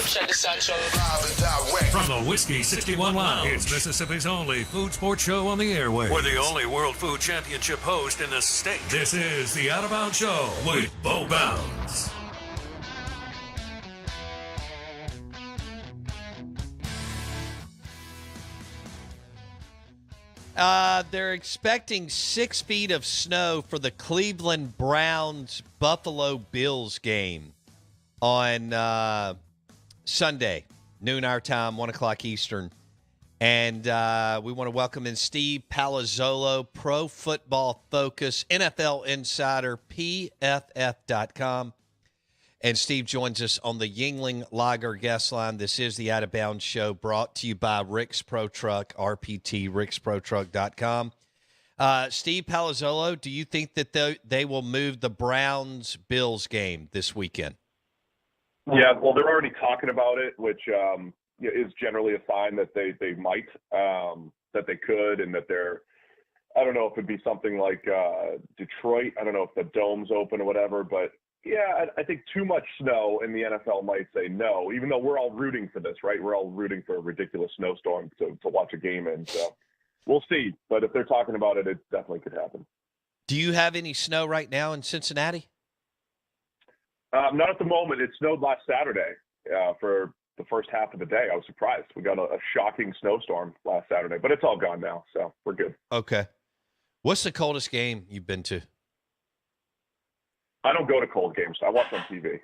Check this out, y'all. From the Whiskey 61 Lounge, it's Mississippi's only food sports show on the airwaves. We're the only World Food Championship host in the state. This is the Out of Bounds Show with Bo Bounds. They're expecting 6 feet of snow for the Cleveland Browns-Buffalo Bills game on Sunday, noon our time, 1 o'clock Eastern. And we want to welcome in Steve Palazzolo, Pro Football Focus, NFL Insider, PFF.com. And Steve joins us on the Yuengling Lager guest line. This is the Out of Bounds Show, brought to you by Rick's Pro Truck, RPT, ricksprotruck.com. Steve Palazzolo, do you think that they will move the Browns-Bills game this weekend? Yeah, well, they're already talking about it, which is generally a sign that they might, that they could, and that they're – I don't know if it'd be something like Detroit. I don't know if the dome's open or whatever, but – yeah, I think too much snow, and the NFL might say no, even though we're all rooting for this, right? We're all rooting for a ridiculous snowstorm to watch a game in. So we'll see. But if they're talking about it, it definitely could happen. Do you have any snow right now in Cincinnati? Not at the moment. It snowed last Saturday for the first half of the day. I was surprised. We got a shocking snowstorm last Saturday, but it's all gone now, so we're good. Okay. What's the coldest game you've been to? I don't go to cold games. I watch on TV.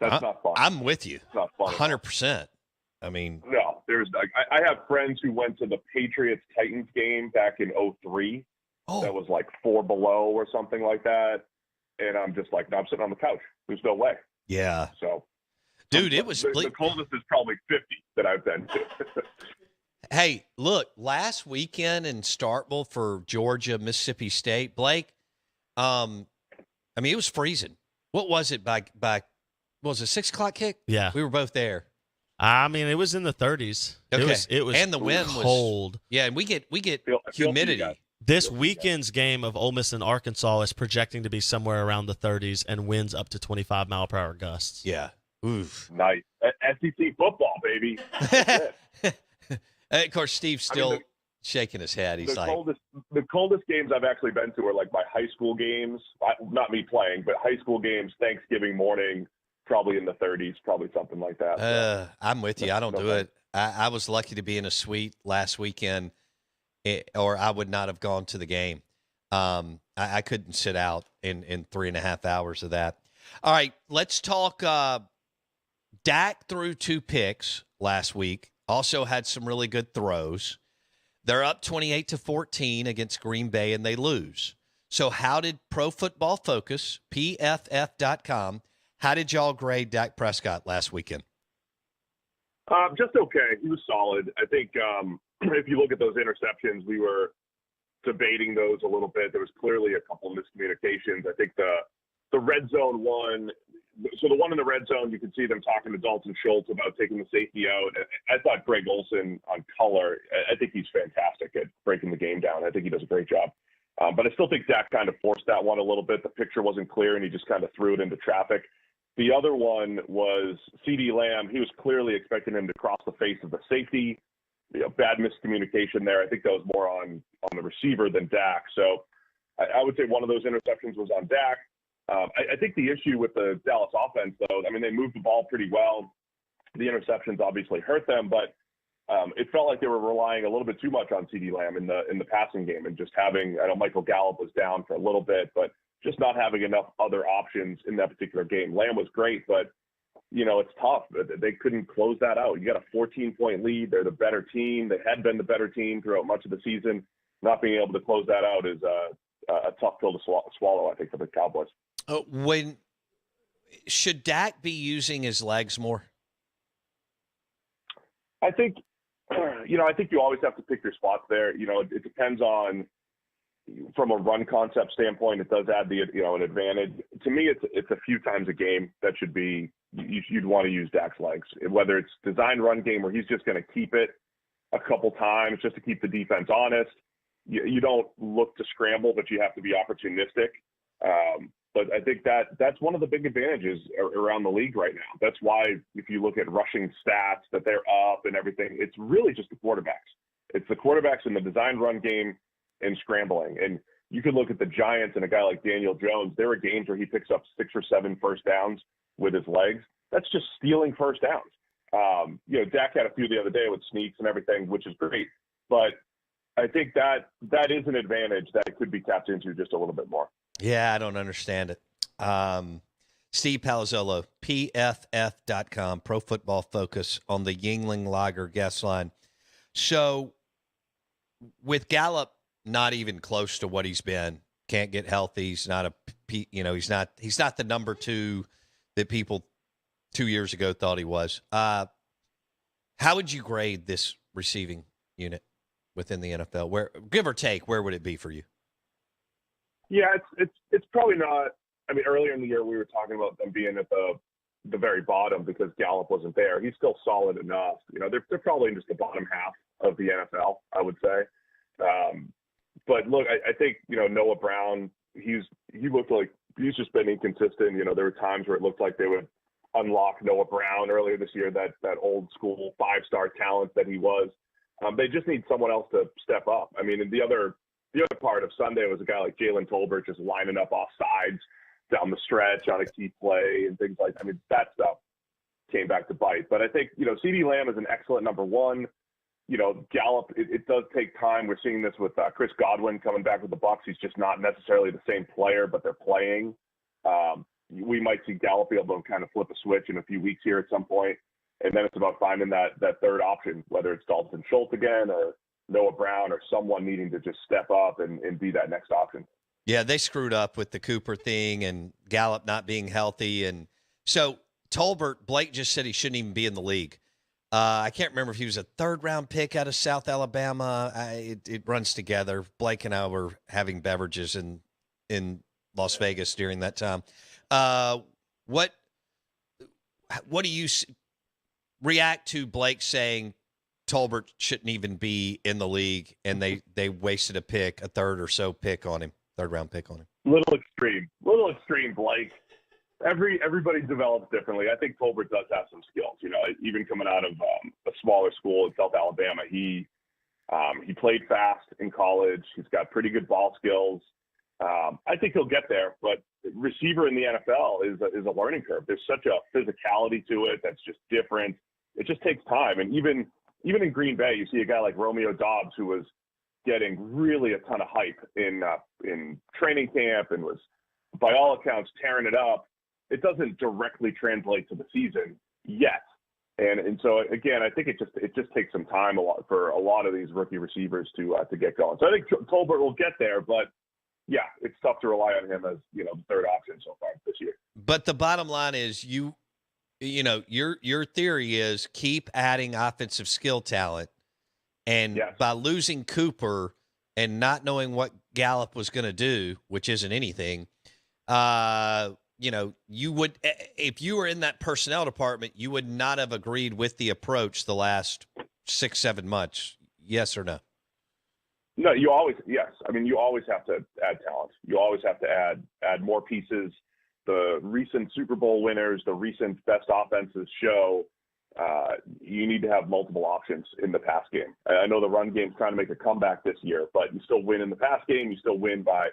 That's not fun. I'm with you. It's not fun. 100%. I mean, no, I have friends who went to the Patriots-Titans game back in 2003. Oh. That was like 4 below or something like that. And I'm just like, no, I'm sitting on the couch. There's no way. Yeah. So, dude, it was the coldest is probably 50 that I've been to. Hey, look, last weekend in Starkville for Georgia, Mississippi State, Blake, I mean, it was freezing. What was it by what was it, 6 o'clock kick? Yeah. We were both there. I mean, it was in the 30s. Okay. It was and the wind was cold. Yeah, and we get humidity. This weekend's game of Ole Miss and Arkansas is projecting to be somewhere around the 30s and winds up to 25-mile-per-hour gusts. Yeah. Oof. Nice. SEC football, baby. Of course, Steve's still shaking his head. He's like, the coldest games I've actually been to are like my high school games. Not me playing, but high school games, Thanksgiving morning, probably in the 30s, probably something like that. I'm with you. I don't do it. I was lucky to be in a suite last weekend, or I would not have gone to the game. I couldn't sit out in 3.5 hours of that. All right, let's talk. Dak threw 2 picks last week. Also had some really good throws. They're up 28-14 against Green Bay, and they lose. So how did Pro Football Focus, PFF.com, how did y'all grade Dak Prescott last weekend? Just okay. He was solid. I think if you look at those interceptions, we were debating those a little bit. There was clearly a couple of miscommunications. I think the red zone one, so the one in the red zone, you can see them talking to Dalton Schultz about taking the safety out. I thought Greg Olsen on color, I think he's fantastic at breaking the game down. I think he does a great job. But I still think Dak kind of forced that one a little bit. The picture wasn't clear, and he just kind of threw it into traffic. The other one was CeeDee Lamb. He was clearly expecting him to cross the face of the safety. Bad miscommunication there. I think that was more on the receiver than Dak. So I would say one of those interceptions was on Dak. I think the issue with the Dallas offense, though, I mean, they moved the ball pretty well. The interceptions obviously hurt them, but it felt like they were relying a little bit too much on CeeDee Lamb in the passing game, and just having, I know Michael Gallup was down for a little bit, but just not having enough other options in that particular game. Lamb was great, but, it's tough. They couldn't close that out. You got a 14-point lead. They're the better team. They had been the better team throughout much of the season. Not being able to close that out is a tough pill to swallow, I think, for the Cowboys. Should Dak be using his legs more? I think, I think you always have to pick your spots there. It depends on, from a run concept standpoint, it does add an advantage. To me, it's a few times a game that should be, you'd want to use Dak's legs, whether it's designed run game where he's just going to keep it a couple times just to keep the defense honest. You don't look to scramble, but you have to be opportunistic. But I think that's one of the big advantages around the league right now. That's why if you look at rushing stats, that they're up and everything, it's really just the quarterbacks. It's the quarterbacks in the designed run game and scrambling. And you could look at the Giants and a guy like Daniel Jones. There are games where he picks up 6 or 7 first downs with his legs. That's just stealing first downs. Dak had a few the other day with sneaks and everything, which is great. But I think that is an advantage that could be tapped into just a little bit more. Yeah, I don't understand it. Steve Palazzolo, PFF.com, Pro Football Focus on the Yuengling Lager guest line. So with Gallup not even close to what he's been, can't get healthy. He's not he's not the number 2 that people 2 years ago thought he was. How would you grade this receiving unit within the NFL? Where, give or take, where would it be for you? Yeah, it's probably not. I mean, earlier in the year we were talking about them being at the very bottom because Gallup wasn't there. He's still solid enough. They're probably in just the bottom half of the NFL, I would say. But look, I think Noah Brown. He looked like he's just been inconsistent. There were times where it looked like they would unlock Noah Brown earlier this year, that old school 5-star talent that he was. They just need someone else to step up. I mean, the other part of Sunday was a guy like Jalen Tolbert just lining up off sides down the stretch on a key play and things like that. I mean, that stuff came back to bite. But I think, CeeDee Lamb is an excellent number 1. Gallup, it does take time. We're seeing this with Chris Godwin coming back with the Bucs. He's just not necessarily the same player, but they're playing. We might see Gallup be able to kind of flip a switch in a few weeks here at some point. And then it's about finding that third option, whether it's Dalton Schultz again or Noah Brown or someone needing to just step up and be that next option. Yeah, they screwed up with the Cooper thing and Gallup not being healthy. And so Tolbert, Blake just said he shouldn't even be in the league. I can't remember if he was a 3rd-round pick out of South Alabama. It runs together. Blake and I were having beverages in Las Vegas during that time. What do you react to Blake saying Tolbert shouldn't even be in the league and they wasted a 3rd or so pick on him, 3rd-round pick on him? Little extreme, Blake. Everybody develops differently. I think Tolbert does have some skills. Even coming out of a smaller school in South Alabama, he played fast in college. He's got pretty good ball skills. I think he'll get there, but receiver in the NFL is a learning curve. There's such a physicality to it that's just different. It just takes time. And even in Green Bay, you see a guy like Romeo Doubs who was getting really a ton of hype in training camp and was, by all accounts, tearing it up. It doesn't directly translate to the season yet. And so, again, I think it just takes some time for a lot of these rookie receivers to get going. So I think Tolbert will get there, but yeah, it's tough to rely on him as, the 3rd option so far this year. But the bottom line is your theory is keep adding offensive skill talent. And yes, by losing Cooper and not knowing what Gallup was going to do, which isn't anything, you would, if you were in that personnel department, you would not have agreed with the approach the last 6-7 months. Yes or no? No, yes. I mean, you always have to add talent. You always have to add more pieces. The recent Super Bowl winners, the recent best offenses show you need to have multiple options in the pass game. I know the run game's trying to make a comeback this year, but you still win in the pass game. You still win by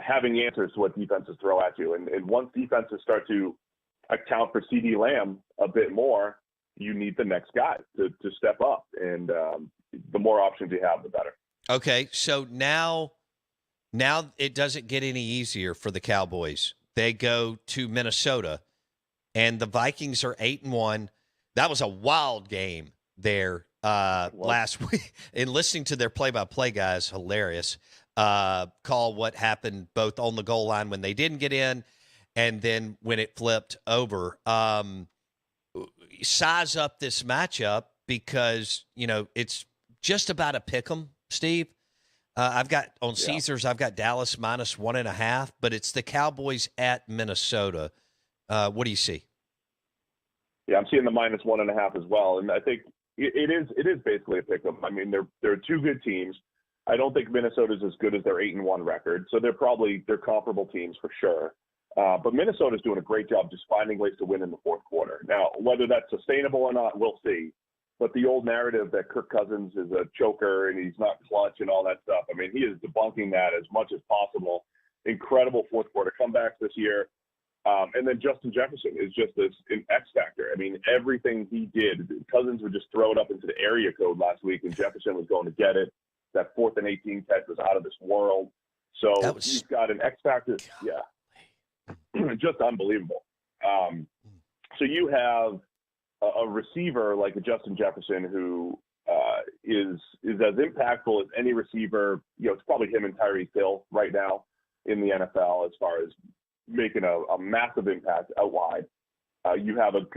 having answers to what defenses throw at you. And once defenses start to account for CeeDee Lamb a bit more, you need the next guy to step up. And the more options you have, the better. Okay, so now it doesn't get any easier for the Cowboys. They go to Minnesota, and the Vikings are 8-1. That was a wild game there last week. And listening to their play-by-play guys, hilarious. Call what happened both on the goal line when they didn't get in and then when it flipped over. Size up this matchup because, it's just about a pick 'em, Steve. I've got on Caesars, I've got Dallas -1.5, but it's the Cowboys at Minnesota. What do you see? Yeah, I'm seeing the -1.5 as well. And I think it is basically a pick 'em. I mean, they're two good teams. I don't think Minnesota's as good as their 8-1 record. So they're comparable teams for sure. But Minnesota's doing a great job just finding ways to win in the fourth quarter. Now, whether that's sustainable or not, we'll see. But the old narrative that Kirk Cousins is a choker and he's not clutch and all that stuff, I mean, he is debunking that as much as possible. Incredible fourth quarter comebacks this year. And then Justin Jefferson is just an X factor. I mean, everything he did, Cousins would just throw it up into the area code last week, and Jefferson was going to get it. That 4th and 18 catch was out of this world. So he's got an X factor. Yeah, just unbelievable. So you have a receiver like a Justin Jefferson who is as impactful as any receiver. You know, it's probably him and Tyreek Hill right now in the NFL as far as making a massive impact out wide. You have an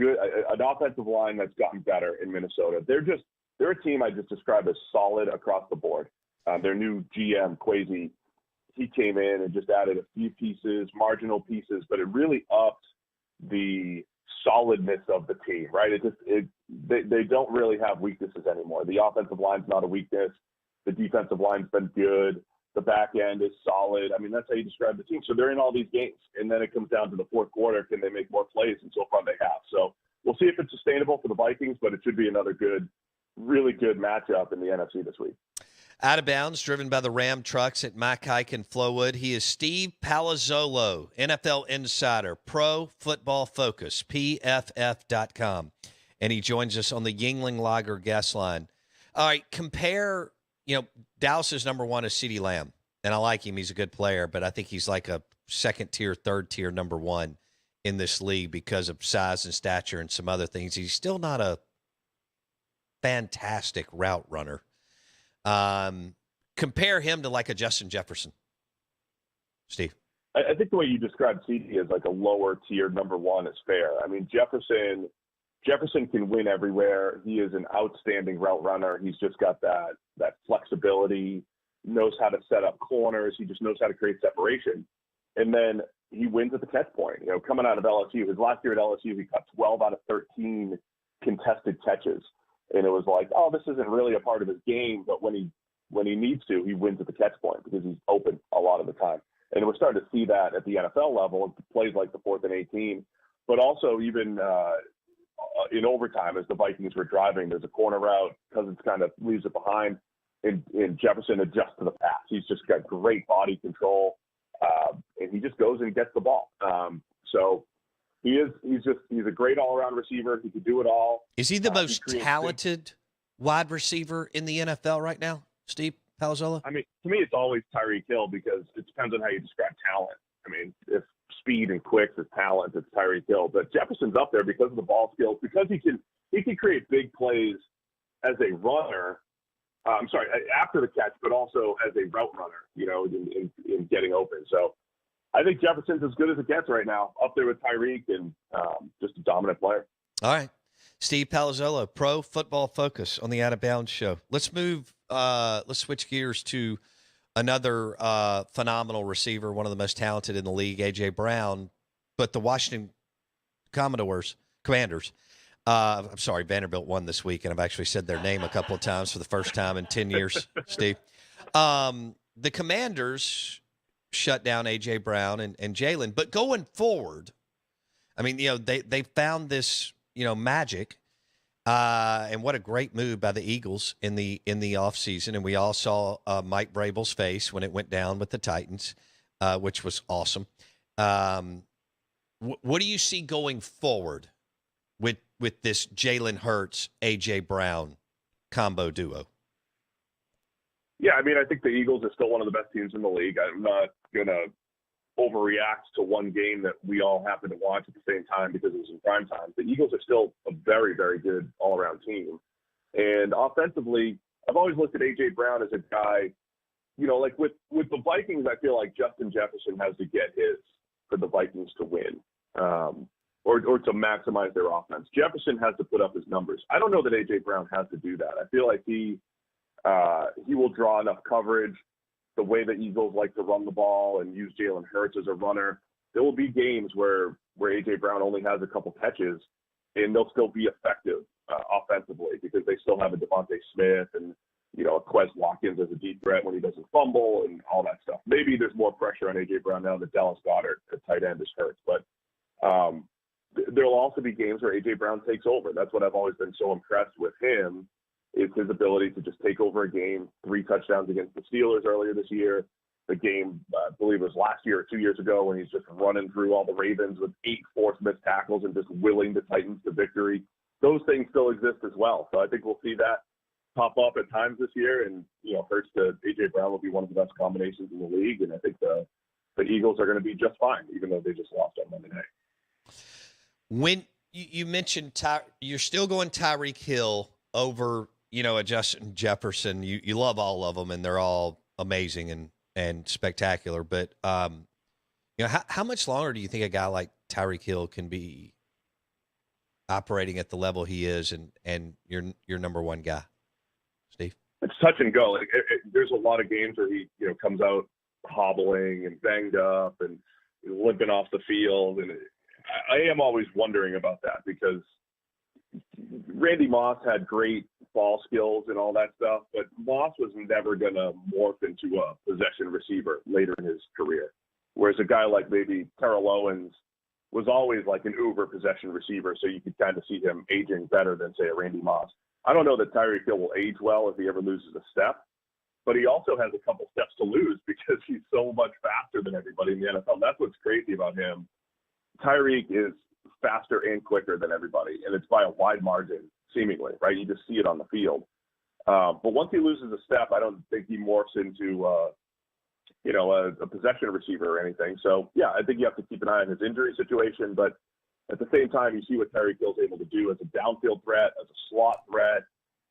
offensive line that's gotten better in Minnesota. They're a team I just described as solid across the board. Their new GM, Kwesi, he came in and just added a few pieces, marginal pieces, but it really upped the solidness of the team, right? They don't really have weaknesses anymore. The offensive line's not a weakness. The defensive line's been good. The back end is solid. I mean, that's how you describe the team. So they're in all these games, and then it comes down to the fourth quarter. Can they make more plays? And so far they have. So we'll see if it's sustainable for the Vikings, but it should be another really good matchup in the NFC this week. Out of bounds, driven by the Ram trucks at Mike Hike and Flowood. He is Steve Palazzolo, NFL insider, Pro Football Focus, PFF.com. And he joins us on the Yuengling Lager guest line. All right, compare, Dallas's number one is CeeDee Lamb. And I like him. He's a good player, but I think he's like a second tier, third tier number one in this league because of size and stature and some other things. He's still not a fantastic route runner. Compare him to like a Justin Jefferson, Steve. I think the way you described CD as like a lower tier number one is fair. I mean, Jefferson can win everywhere. He is an outstanding route runner. He's just got that flexibility, knows how to set up corners. He just knows how to create separation. And then he wins at the catch point. Coming out of LSU, his last year at LSU, he caught 12 out of 13 contested catches. And it was like, oh, this isn't really a part of his game, but when he needs to, he wins at the catch point because he's open a lot of the time. And we're starting to see that at the NFL level, plays like the 4th and 18, but also even in overtime as the Vikings were driving, there's a corner route, Cousins kind of leaves it behind, and Jefferson adjusts to the pass. He's just got great body control, and he just goes and gets the ball. So he's a great all-around receiver. He can do it all. Is he the most talented wide receiver in the NFL right now, Steve Palazzolo? I mean, to me, it's always Tyreek Hill because it depends on how you describe talent. I mean, if speed and quick is talent, it's Tyreek Hill. But Jefferson's up there because of the ball skills, because he can create big plays as a runner. After the catch, but also as a route runner, in getting open. So I think Jefferson's as good as it gets right now, up there with Tyreek, and just a dominant player. All right. Steve Palazzolo, Pro Football Focus on the Out of Bounds show. Let's switch gears to another phenomenal receiver, one of the most talented in the league, A.J. Brown, but the Washington Commanders, Vanderbilt won this week, and I've actually said their name a couple of times for the first time in 10 years, Steve. The Commanders shut down A.J. Brown and Jalen. But going forward, I mean, they found this, magic. And what a great move by the Eagles in the offseason. And we all saw Mike Vrabel's face when it went down with the Titans, which was awesome. What do you see going forward with this Jalen Hurts, A.J. Brown combo duo? Yeah, I mean, I think the Eagles are still one of the best teams in the league. I'm not going to overreact to one game that we all happen to watch at the same time because it was in prime time. The Eagles are still a very, very good all-around team. And offensively, I've always looked at A.J. Brown as a guy, like with the Vikings, I feel like Justin Jefferson has to get his for the Vikings to win or to maximize their offense. Jefferson has to put up his numbers. I don't know that A.J. Brown has to do that. I feel like he will draw enough coverage. The way the Eagles like to run the ball and use Jalen Hurts as a runner, there will be games where A.J. Brown only has a couple catches, and they'll still be effective offensively because they still have a Devontae Smith and, a Quez Watkins as a deep threat when he doesn't fumble and all that stuff. Maybe there's more pressure on A.J. Brown now that Dallas Goedert at tight end is hurt. But there'll also be games where A.J. Brown takes over. That's what I've always been so impressed with him, is his ability to just take over a game. 3 touchdowns against the Steelers earlier this year. The game, I believe it was last year or 2 years ago, when he's just running through all the Ravens with 8 forced missed tackles and just willing the Titans to victory. Those things still exist as well. So I think we'll see that pop up at times this year, and Hurts to A.J. Brown will be one of the best combinations in the league, and I think the Eagles are going to be just fine, even though they just lost on Monday night. When you mentioned you're still going Tyreek Hill over, a Justin Jefferson. You love all of them, and they're all amazing and spectacular. But how much longer do you think a guy like Tyreek Hill can be operating at the level he is, and your number one guy, Steve? It's touch and go. There's a lot of games where he comes out hobbling and banged up and limping off the field, and I am always wondering about that, because Randy Moss had great ball skills and all that stuff, but Moss was never going to morph into a possession receiver later in his career. Whereas a guy like maybe Terrell Owens was always like an uber possession receiver, so you could kind of see him aging better than, say, a Randy Moss. I don't know that Tyreek Hill will age well if he ever loses a step, but he also has a couple steps to lose because he's so much faster than everybody in the NFL. That's what's crazy about him. Tyreek is faster and quicker than everybody, and it's by a wide margin, seemingly, right? You just see it on the field. But once he loses a step, I don't think he morphs into, a possession receiver or anything. So, yeah, I think you have to keep an eye on his injury situation. But at the same time, you see what Tyreek Hill's able to do as a downfield threat, as a slot threat.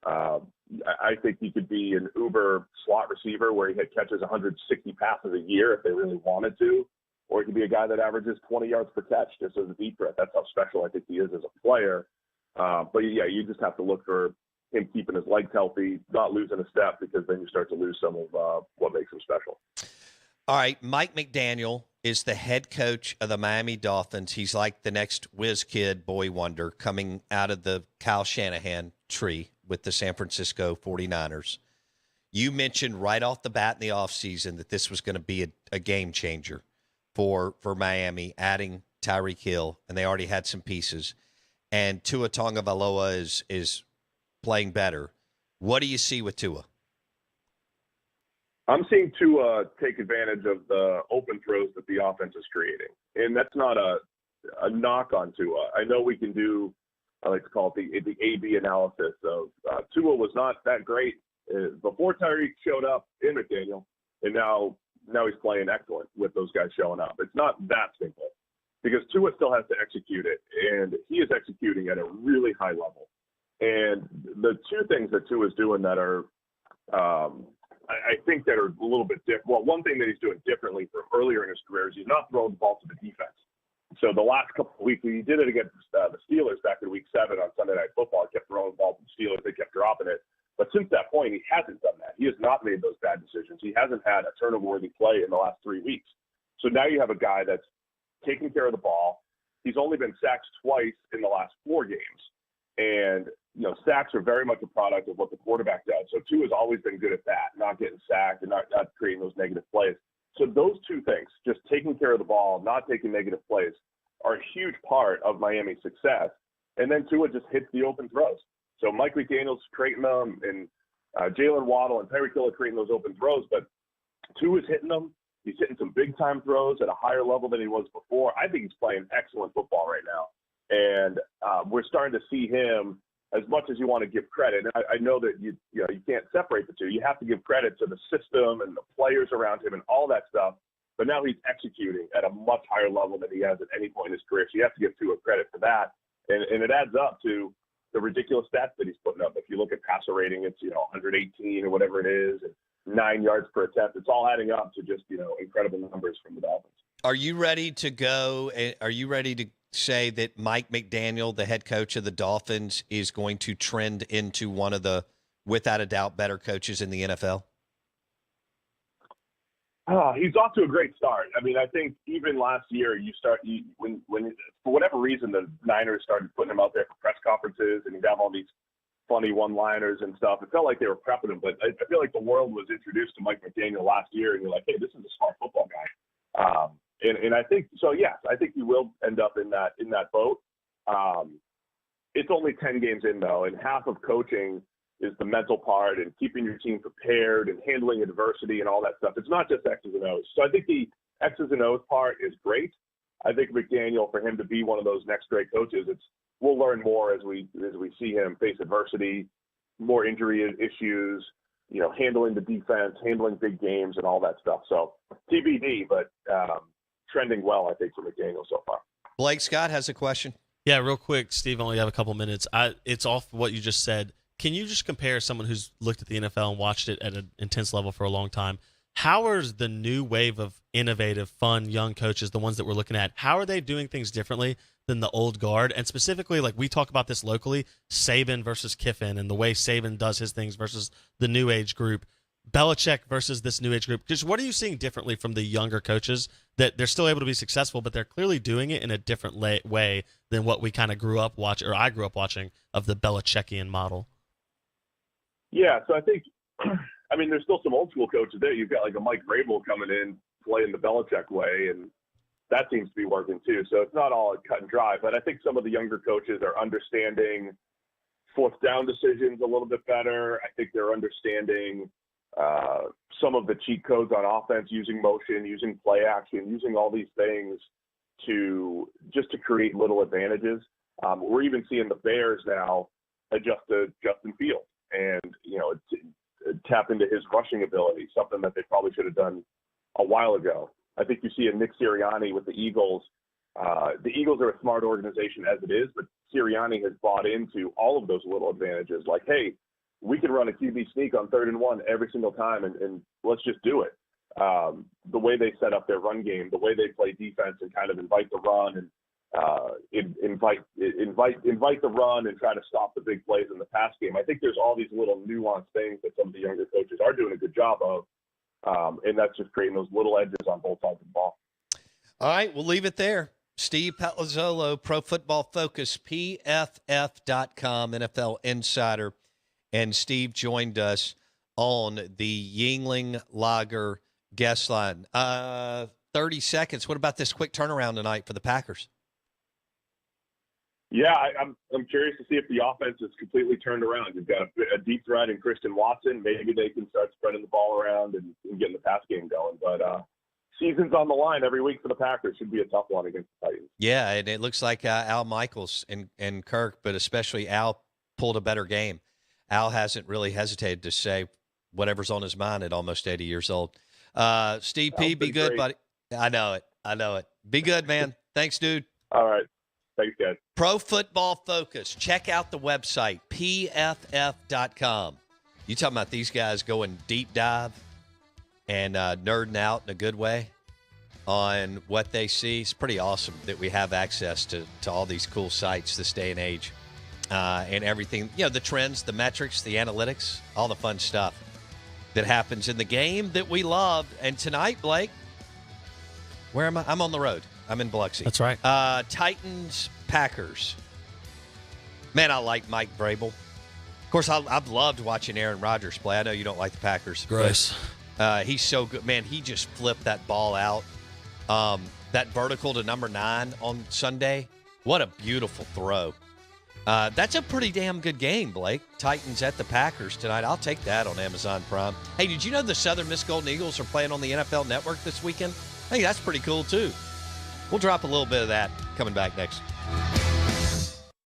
I think he could be an uber slot receiver where he catches 160 passes a year if they really wanted to. Or he could be a guy that averages 20 yards per catch just as a deep threat. That's how special I think he is as a player. But, yeah, you just have to look for him keeping his legs healthy, not losing a step, because then you start to lose some of what makes him special. All right, Mike McDaniel is the head coach of the Miami Dolphins. He's like the next whiz kid boy wonder coming out of the Kyle Shanahan tree with the San Francisco 49ers. You mentioned right off the bat in the offseason that this was going to be a game changer for Miami, adding Tyreek Hill, and they already had some pieces. And Tua Tagovailoa is playing better. What do you see with Tua? I'm seeing Tua take advantage of the open throws that the offense is creating. And that's not a knock on Tua. I know we can do, I like to call it the A-B analysis of Tua was not that great before Tyreek showed up in McDaniel, and now he's playing excellent with those guys showing up. It's not that simple, because Tua still has to execute it, and he is executing at a really high level. And the two things that Tua is doing that are I think that are a little bit different. Well, one thing that he's doing differently from earlier in his career is he's not throwing the ball to the defense. So the last couple of weeks, he did it against the Steelers back in Week 7 on Sunday Night Football. He kept throwing the ball to the Steelers. They kept dropping it. But since that point, he hasn't done that. He has not made those bad decisions. He hasn't had a turnover-worthy play in the last 3 weeks. So now you have a guy that's taking care of the ball. He's only been sacked twice in the last 4 games. And, sacks are very much a product of what the quarterback does. So Tua has always been good at that, not getting sacked and not creating those negative plays. So those two things, just taking care of the ball, not taking negative plays, are a huge part of Miami's success. And then Tua just hits the open throws. So Mike McDaniel's creating them, and Jalen Waddle and Tyreek Hill are creating those open throws, but Tua's hitting them. He's hitting some big-time throws at a higher level than he was before. I think he's playing excellent football right now. And we're starting to see him, as much as you want to give credit, and I know that you can't separate the two. You have to give credit to the system and the players around him and all that stuff. But now he's executing at a much higher level than he has at any point in his career. So you have to give Tua credit for that. And it adds up to the ridiculous stats that he's putting up. If you look at passer rating, it's 118 or whatever it is, and 9 yards per attempt. It's all adding up to just incredible numbers from the Dolphins. Are you ready to go? Are you ready to say that Mike McDaniel, the head coach of the Dolphins, is going to trend into one of the, without a doubt, better coaches in the NFL? He's off to a great start. I mean, I think even last year, when for whatever reason the Niners started putting him out there for press conferences, and he'd have all these funny one-liners and stuff. It felt like they were prepping him, but I feel like the world was introduced to Mike McDaniel last year, and you're like, hey, this is a smart football guy. And I think so. Yes, I think he will end up in that boat. It's only 10 games in though, and half of coaching is the mental part and keeping your team prepared and handling adversity and all that stuff. It's not just X's and O's. So I think the X's and O's part is great. I think McDaniel, for him to be one of those next great coaches, we'll learn more as we see him face adversity, more injury issues, handling the defense, handling big games, and all that stuff. So TBD, but trending well, I think, for McDaniel so far. Blake Scott has a question. Yeah, real quick, Steve. I only have a couple minutes. It's off what you just said. Can you just compare someone who's looked at the NFL and watched it at an intense level for a long time? How is the new wave of innovative, fun, young coaches, the ones that we're looking at, how are they doing things differently than the old guard? And specifically, like we talk about this locally, Saban versus Kiffin and the way Saban does his things versus the new age group, Belichick versus this new age group. Just what are you seeing differently from the younger coaches that they're still able to be successful, but they're clearly doing it in a different way than what we kind of grew up watching, or I grew up watching, of the Belichickian model? Yeah, so I think there's still some old school coaches there. You've got like a Mike Vrabel coming in playing the Belichick way, and that seems to be working too. So it's not all cut and dry, but I think some of the younger coaches are understanding fourth down decisions a little bit better. I think they're understanding some of the cheat codes on offense, using motion, using play action, using all these things to create little advantages. We're even seeing the Bears now adjust to Justin Fields and, tap into his rushing ability, something that they probably should have done a while ago. I think you see a Nick Sirianni with the Eagles. The Eagles are a smart organization as it is, but Sirianni has bought into all of those little advantages. Like, hey, we can run a QB sneak on 3rd and 1 every single time, and let's just do it. The way they set up their run game, the way they play defense and kind of invite the run and invite the run and try to stop the big plays in the pass game. I think there's all these little nuanced things that some of the younger coaches are doing a good job of, and that's just creating those little edges on both sides of the ball. All right, we'll leave it there. Steve Palazzolo, Pro Football Focus, PFF.com, NFL Insider. And Steve joined us on the Yuengling Lager guest line. 30 seconds. What about this quick turnaround tonight for the Packers? Yeah, I'm curious to see if the offense is completely turned around. You've got a deep threat in Christian Watson. Maybe they can start spreading the ball around and getting the pass game going. But season's on the line every week for the Packers. Should be a tough one against the Titans. Yeah, and it looks like Al Michaels and Kirk, but especially Al, pulled a better game. Al hasn't really hesitated to say whatever's on his mind at almost 80 years old. Steve P., be good, great. buddy. I know it. Be good, man. Thanks, dude. All right. Thanks, guys. Pro Football Focus. Check out the website, PFF.com. You talking about these guys going deep dive and nerding out in a good way on what they see. It's pretty awesome that we have access to all these cool sites this day and age. And everything, the trends, the metrics, the analytics, all the fun stuff that happens in the game that we love. And tonight, Blake, where am I? I'm on the road. I'm in Biloxi. That's right. Titans, Packers. Man, I like Mike Vrabel. Of course, I've loved watching Aaron Rodgers play. I know you don't like the Packers. Gross. He's so good. Man, he just flipped that ball out. That vertical to number 9 on Sunday. What a beautiful throw. That's a pretty damn good game, Blake. Titans at the Packers tonight. I'll take that on Amazon Prime. Hey, did you know the Southern Miss Golden Eagles are playing on the NFL Network this weekend? Hey, that's pretty cool, too. We'll drop a little bit of that coming back next.